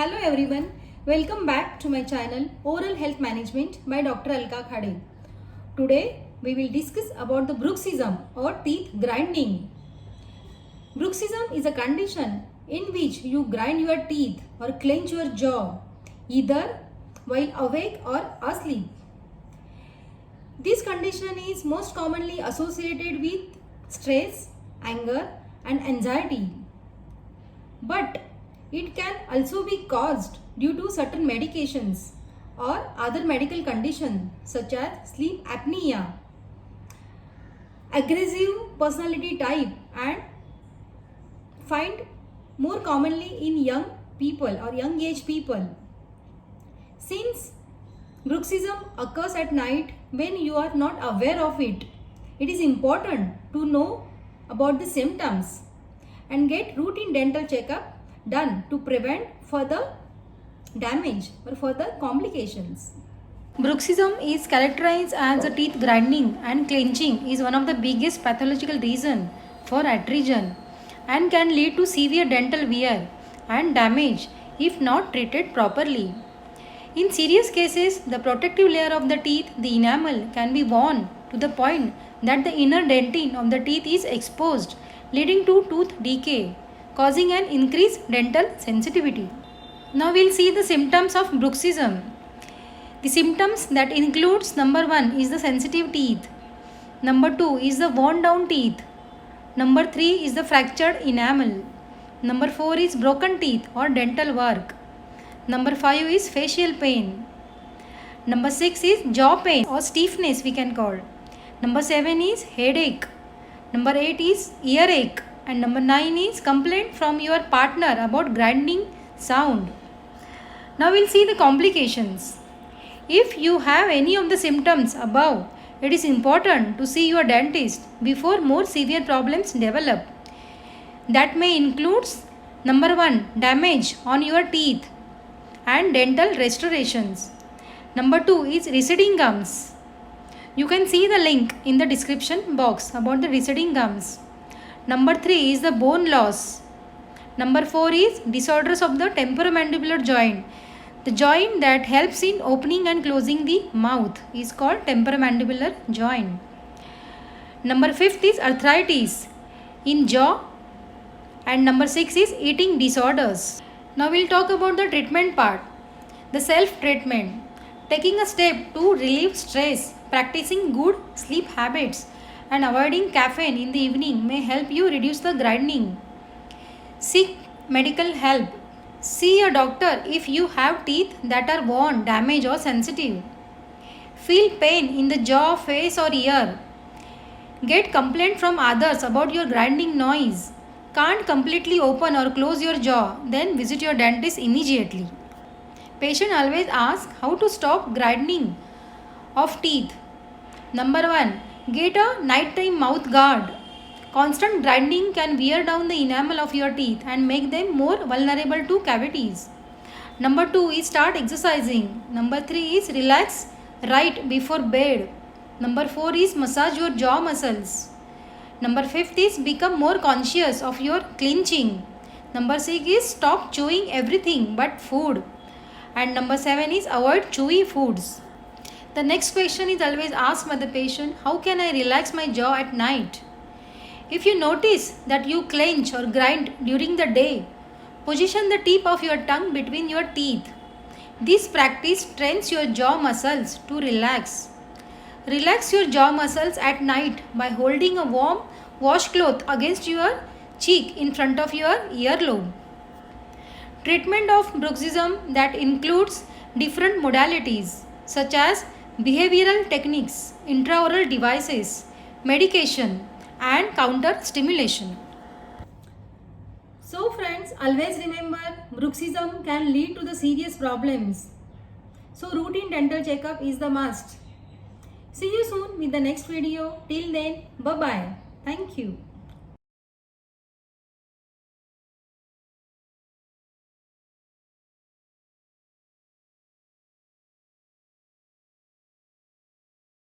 Hello everyone, welcome back to my channel Oral Health Management by Dr. Alka Khade. Today we will discuss about the bruxism or teeth grinding. Bruxism is a condition in which you grind your teeth or clench your jaw either while awake or asleep. This condition is most commonly associated with stress, anger and anxiety. But it can also be caused due to certain medications or other medical conditions such as sleep apnea, aggressive personality type, and find more commonly in young people or young age people. Since bruxism occurs at night when you are not aware of it, it is important to know about the symptoms and get routine dental checkup done to prevent further damage or further complications. Bruxism is characterized as a teeth grinding, and clenching is one of the biggest pathological reasons for attrition and can lead to severe dental wear and damage if not treated properly. In serious cases, the protective layer of the teeth, the enamel, can be worn to the point that the inner dentin of the teeth is exposed, leading to tooth decay, causing an increased dental sensitivity. Now we'll see the symptoms of bruxism. The symptoms that includes: number 1 is the sensitive teeth, number 2 is the worn down teeth, number 3 is the fractured enamel, number 4 is broken teeth or dental work, number 5 is facial pain, number 6 is jaw pain or stiffness we can call, number 7 is headache, number 8 is earache, and number 9 is complaint from your partner about grinding sound. Now we'll see the complications. If you have any of the symptoms above, it is important to see your dentist before more severe problems develop. That may include: number 1, damage on your teeth and dental restorations. Number 2 is receding gums. You can see the link in the description box about the receding gums. Number 3 is the bone loss. Number 4 is disorders of the temporomandibular joint. The joint that helps in opening and closing the mouth is called temporomandibular joint. Number 5 is arthritis in jaw, and number 6 is eating disorders. Now we'll talk about the treatment part. The self-treatment. Taking a step to relieve stress, practicing good sleep habits, and avoiding caffeine in the evening may help you reduce the grinding. Seek medical help. See a doctor if you have teeth that are worn, damaged or sensitive. Feel pain in the jaw, face or ear. Get complaint from others about your grinding noise. Can't completely open or close your jaw, then visit your dentist immediately. Patient always asks how to stop grinding of teeth. Number 1. Get a nighttime mouth guard. Constant grinding can wear down the enamel of your teeth and make them more vulnerable to cavities. Number 2 is start exercising. Number 3 is relax right before bed. Number 4 is massage your jaw muscles. Number 5 is become more conscious of your clenching. Number 6 is stop chewing everything but food. And number 7 is avoid chewy foods. The next question is always asked by the patient: how can I relax my jaw at night? If you notice that you clench or grind during the day, position the tip of your tongue between your teeth. This practice trains your jaw muscles to relax. Relax your jaw muscles at night by holding a warm washcloth against your cheek in front of your earlobe. Treatment of bruxism that includes different modalities such as behavioral techniques, intraoral devices, medication, and counter stimulation. So friends, always remember, bruxism can lead to the serious problems. So routine dental checkup is the must. See you soon with the next video. Till then, bye bye. Thank you.